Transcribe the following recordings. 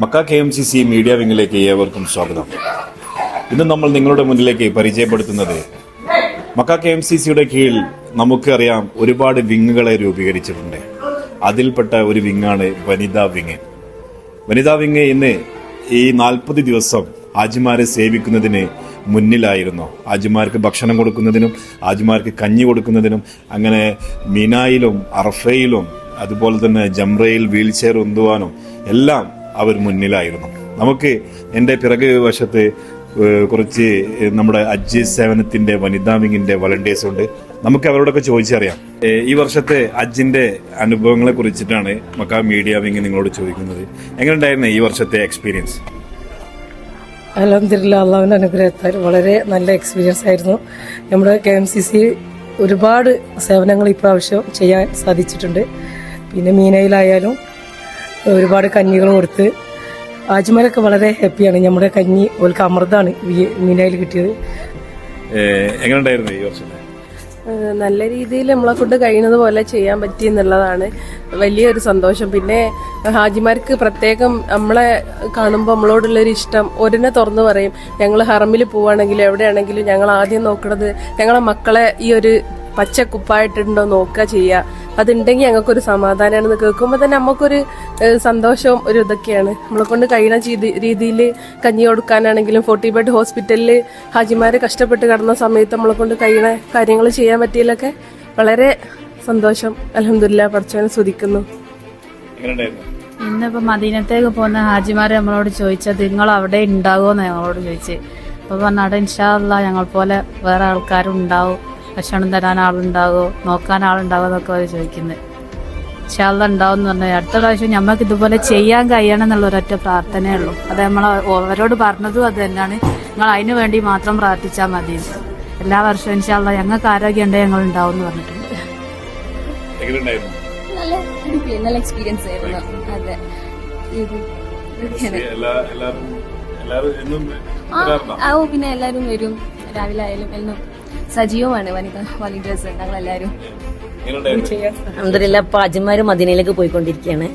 Mecca KMCC media വിങ്ങിലേക്ക് ഏവർക്കും സ്വാഗതം. ഇന്ന് നമ്മൾ നിങ്ങളുടെ മുന്നിലേക്ക് പരിചയപ്പെടുത്തുന്നത് മക്ക KMCCയുടെ കീഴിൽ നമുക്കറിയാം ഒരുപാട് വിങ്ങുകളെ രൂപീകരിച്ചിട്ടുണ്ട്. അതിൽപ്പെട്ട ഒരു വിങ്ങാണ് വനിതാ വിങ്. വനിതാ വിങ് ഇന്ന് ഈ 40 ദിവസം ഹാജിമാരെ സേവിക്കുന്നതിന് മുന്നിലായിരുന്നു. ഹാജിമാർക്ക് ഭക്ഷണം കൊടുക്കുന്നതിനും ഹാജിമാർക്ക് കഞ്ഞി കൊടുക്കുന്നതിനും അങ്ങനെ മിനായിലും അറഫയിലും അതുപോലെ തന്നെ ജംറയിൽ വീൽ ചെയർ ഉന്തുവാനും എല്ലാം അവർ മുന്നിലായിരുന്നു. നമുക്ക് എൻ്റെ പിറകു വശത്ത് കുറച്ച് നമ്മുടെ ഹജ്ജ് സേവനത്തിന്റെ വനിതാ വിങ്ങിന്റെ വളണ്ടിയേഴ്സ് ഉണ്ട്. നമുക്ക് അവരോടൊക്കെ ചോദിച്ചറിയാം. ഈ വർഷത്തെ ഹജ്ജിന്റെ അനുഭവങ്ങളെ കുറിച്ചിട്ടാണ് മക്ക മീഡിയ വിങ് നിങ്ങളോട് ചോദിക്കുന്നത്. എങ്ങനെ ഉണ്ടായിരുന്നു ഈ വർഷത്തെ എക്സ്പീരിയൻസ്? അൽഹംദുലില്ലാഹ്, അള്ളാഹുവിന്റെ അനുഗ്രഹത്താൽ വളരെ നല്ല എക്സ്പീരിയൻസ് ആയിരുന്നു. നമ്മുടെ KMCC ഒരുപാട് സേവനങ്ങൾ ഇപ്രാവശ്യം ചെയ്യാൻ സാധിച്ചിട്ടുണ്ട്. പിന്നെ മീനയിലായാലും ഒരുപാട് കഞ്ഞികൾ കൊടുത്ത് ഹാജിമാരൊക്കെ വളരെ ഹാപ്പിയാണ്. നമ്മുടെ കഞ്ഞി ഓൽക്ക് അമൃതാണ് മീനയിൽ കിട്ടിയത്. എങ്ങനെ ഉണ്ടായിരുന്നു ഈ വർഷം? നല്ല രീതിയിൽ നമ്മളെ കൊണ്ട് കഴിയുന്നത് പോലെ ചെയ്യാൻ പറ്റി എന്നുള്ളതാണ് വലിയൊരു സന്തോഷം. പിന്നെ ഹാജിമാർക്ക് പ്രത്യേകം നമ്മളെ കാണുമ്പോൾ നമ്മളോടുള്ളൊരു ഇഷ്ടം ഒരെന്നെ തുറന്നു പറയും. ഞങ്ങൾ ഹറമിൽ പോവുകയാണെങ്കിലും എവിടെയാണെങ്കിലും ഞങ്ങൾ ആദ്യം നോക്കുന്നത് ഞങ്ങളെ മക്കളെ ഈ ഒരു പച്ച കുപ്പായിട്ടുണ്ടോ നോക്കുക ചെയ്യുക. അതുണ്ടെങ്കിൽ ഞങ്ങൾക്കൊരു സമാധാനമാണെന്ന് കേൾക്കുമ്പോൾ തന്നെ നമുക്കൊരു സന്തോഷവും ഒരു ഇതൊക്കെയാണ്. നമ്മളെ കൊണ്ട് കഴിയുന്ന രീതിയിൽ കഞ്ഞി കൊടുക്കാനാണെങ്കിലും 40 ബെഡ് ഹോസ്പിറ്റലിൽ ഹാജിമാരെ കഷ്ടപ്പെട്ട് കിടന്ന സമയത്ത് നമ്മളെ കൊണ്ട് കഴിയുന്ന കാര്യങ്ങൾ ചെയ്യാൻ പറ്റിയതിലൊക്കെ വളരെ സന്തോഷം. അൽഹംദുലില്ലാഹ്, പടച്ചവനെ സ്തുതിക്കുന്നു. ഇന്നിപ്പോ മദീനത്തേക്ക് പോകുന്ന ഹാജിമാരെ നമ്മളോട് ചോദിച്ചത് നിങ്ങൾ അവിടെ ഉണ്ടാകുമെന്ന് ഞങ്ങളോട് ചോദിച്ചു. അപ്പൊ പറഞ്ഞാൽ ഇൻഷാ അല്ലാഹ് ഞങ്ങൾ പോലെ വേറെ ആൾക്കാരും ഉണ്ടാവും, ഭക്ഷണം തരാൻ ആളുണ്ടാവോ, നോക്കാൻ ആളുണ്ടാവോ എന്നൊക്കെ അവർ ചോദിക്കുന്നത്. ഇൻഷാ അല്ലാഹ് ഉണ്ടാവും എന്ന് പറഞ്ഞാൽ അടുത്ത പ്രാവശ്യം ഞമ്മക്ക് ഇതുപോലെ ചെയ്യാൻ കഴിയണം എന്നുള്ള ഒരൊറ്റ പ്രാർത്ഥനയേ ഉള്ളൂ. അത് നമ്മൾ അവരോട് പറഞ്ഞതും അത് തന്നെയാണ്. നിങ്ങൾ അതിനു വേണ്ടി മാത്രം പ്രാർത്ഥിച്ചാൽ മതി. എല്ലാ വർഷവും ഇൻഷാ അല്ലാഹ് ഞങ്ങൾക്ക് ആരോഗ്യം ഉണ്ടെങ്കിൽ ഞങ്ങൾ ഉണ്ടാവും എന്ന് പറഞ്ഞിട്ടുണ്ട്. നല്ല എക്സ്പീരിയൻസ് ആയിരുന്നു. അതെ, പിന്നെ എല്ലാരും വരും. രാവിലെ ആയാലും എല്ലാം സജീവമാണ്. വനിതാ വോളണ്ടിയേഴ്സ് ഞങ്ങൾ എല്ലാവരും. അൽഹംദുലില്ലാഹ്, ഇപ്പൊ ഹാജിമാര് മദീനയിലേക്ക് പോയിക്കൊണ്ടിരിക്കുകയാണ്.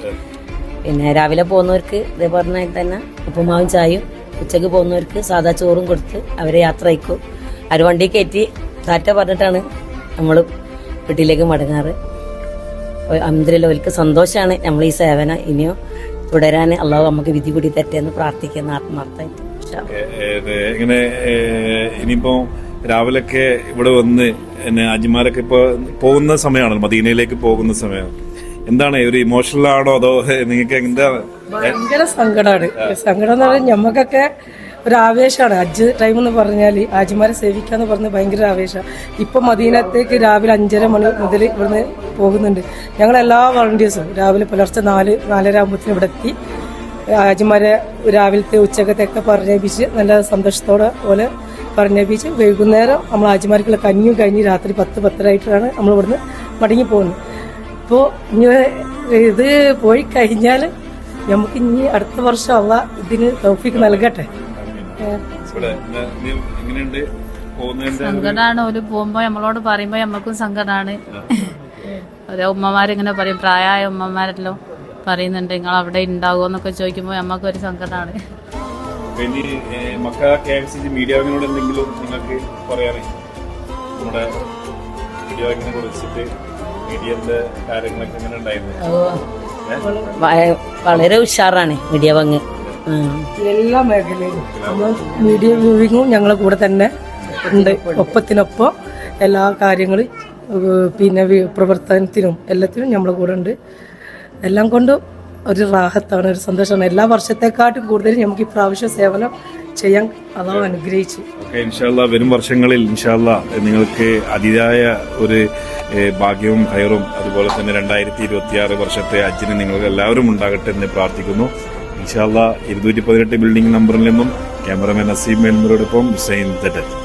പിന്നെ രാവിലെ പോകുന്നവർക്ക് ഇതേപോലെ തന്നെ ഉപ്പുമാവും ചായയും, ഉച്ചക്ക് പോകുന്നവർക്ക് സാധാ ചോറും കൊടുത്ത് അവരെ യാത്ര അയക്കും. അവർ വണ്ടി കയറ്റി ടാറ്റ പറഞ്ഞിട്ടാണ് നമ്മൾ വീട്ടിലേക്ക് മടങ്ങാറ്. അൽഹംദുലില്ലാഹ്, അവർക്ക് സന്തോഷമാണ് നമ്മൾ ഈ സേവനം ഇനിയും തുടരാൻ അള്ളാഹു നമുക്ക് വിധി കൂടി തെറ്റെന്ന് പ്രാർത്ഥിക്കുന്ന ആത്മാർത്ഥമായിട്ട്. ഇങ്ങനെ ഇനിയിപ്പോ രാവിലൊക്കെ ഇവിടെ വന്ന് ഹാജിമാരൊക്കെ ഇപ്പൊ പോകുന്ന സമയമാണല്ലോ, മദീനയിലേക്ക് പോകുന്ന സമയം. എന്താണ്, ഒരു ഇമോഷണൽ ആണോ അതോ നിങ്ങൾക്ക് എന്താ? ഭയങ്കര സങ്കടമാണ്. സങ്കടം എന്ന് പറഞ്ഞാൽ ഞമ്മക്കൊക്കെ ഒരു ആവേശമാണ്. ഹജ്ജ് ടൈം എന്ന് പറഞ്ഞാൽ ഹാജിമാരെ സേവിക്കാന്ന് പറഞ്ഞ് ഭയങ്കര ആവേശമാണ്. ഇപ്പൊ മദീനത്തേക്ക് രാവിലെ 5:30 മണി മുതൽ ഇവിടുന്ന് പോകുന്നുണ്ട്. ഞങ്ങളെല്ലാ വളണ്ടിയേഴ്സും രാവിലെ പുലർച്ചെ 4-4:30 ആകുമ്പോഴത്തേനും ഇവിടെ എത്തി ഹാജിമാരെ രാവിലത്തെ ഉച്ചക്കത്തെയൊക്കെ പറഞ്ഞേപ്പിച്ച് നല്ല സന്തോഷത്തോടെ പോലെ പറഞ്ഞേപ്പിച്ച് വൈകുന്നേരം നമ്മൾ ഹാജിമാർക്കുള്ള കഞ്ഞിയും കഴിഞ്ഞ് രാത്രി 10-10:30 നമ്മൾ ഇവിടുന്ന് മടങ്ങി പോകുന്നത്. ഇപ്പോൾ ഇങ്ങനെ ഇത് പോയി കഴിഞ്ഞാൽ നമുക്ക് ഇനി അടുത്ത വർഷം അള്ളാഹ് ഇതിന് തൗഫീഖ് നൽകട്ടെ. സങ്കടാണ്. ഒരു പോകുമ്പോ നമ്മളോട് പറയുമ്പോ നമ്മൾക്കും സങ്കടാണ്. ഓരോ ഉമ്മമാരിങ്ങനെ പറയും, പ്രായമായ ഉമ്മമാരല്ലോ പറയുന്നുണ്ട് നിങ്ങൾ അവിടെ ഉണ്ടാകുമെന്നൊക്കെ ചോദിക്കുമ്പോ നമ്മക്കൊരു സങ്കടാണ്. ഇനി മക്ക KMCC മീഡിയ വിങ്ങിനോട് എന്തെങ്കിലും നിങ്ങൾക്ക് പറയാനേ? നമ്മുടെ മീഡിയ വിങ്ങിനെ കുറിച്ചിട്ട് മീഡിയന്റെ കാര്യങ്ങളൊക്കെ എങ്ങനെ ഉണ്ടായിരുന്നു? വളരെ ഉഷാറാണ് മീഡിയ വിങ്. എല്ലാ മേഖലയിലും മീഡിയ വിങ്ങും ഞങ്ങളെ കൂടെ തന്നെ ഉണ്ട്. ഒപ്പത്തിനൊപ്പം എല്ലാ കാര്യങ്ങളും പിന്നെ പ്രവർത്തനത്തിനും എല്ലാത്തിനും നമ്മളെ കൂടെ ഉണ്ട്. എല്ലാം കൊണ്ടും ഒരു റാഹത്താണ്, ഒരു സന്തോഷമാണ്. എല്ലാ വർഷത്തെക്കാട്ടും കൂടുതൽ നമുക്ക് ഈ പ്രാവശ്യം സേവനം ചെയ്യാൻ അള്ളാഹു അനുഗ്രഹിച്ചു. ഇൻഷാ അല്ലാഹ് വരും വർഷങ്ങളിൽ ഇൻഷാ അല്ലാഹ് നിങ്ങൾക്ക് അതിയായ ഒരു ഭാഗ്യവും ഹൈറും അതുപോലെ തന്നെ 2026 വർഷത്തെ ഹജ്ജിന് നിങ്ങൾക്ക് എല്ലാവരും ഉണ്ടാകട്ടെ എന്ന് പ്രാർത്ഥിക്കുന്നു. ഇൻഷാ അല്ലാഹ് 218 ബിൽഡിംഗ് നമ്പറിൽ നിന്നും ക്യാമറമാൻ നസീം മേൽമുറയോടൊപ്പം ഹുസൈൻ തെറ്റത്ത്.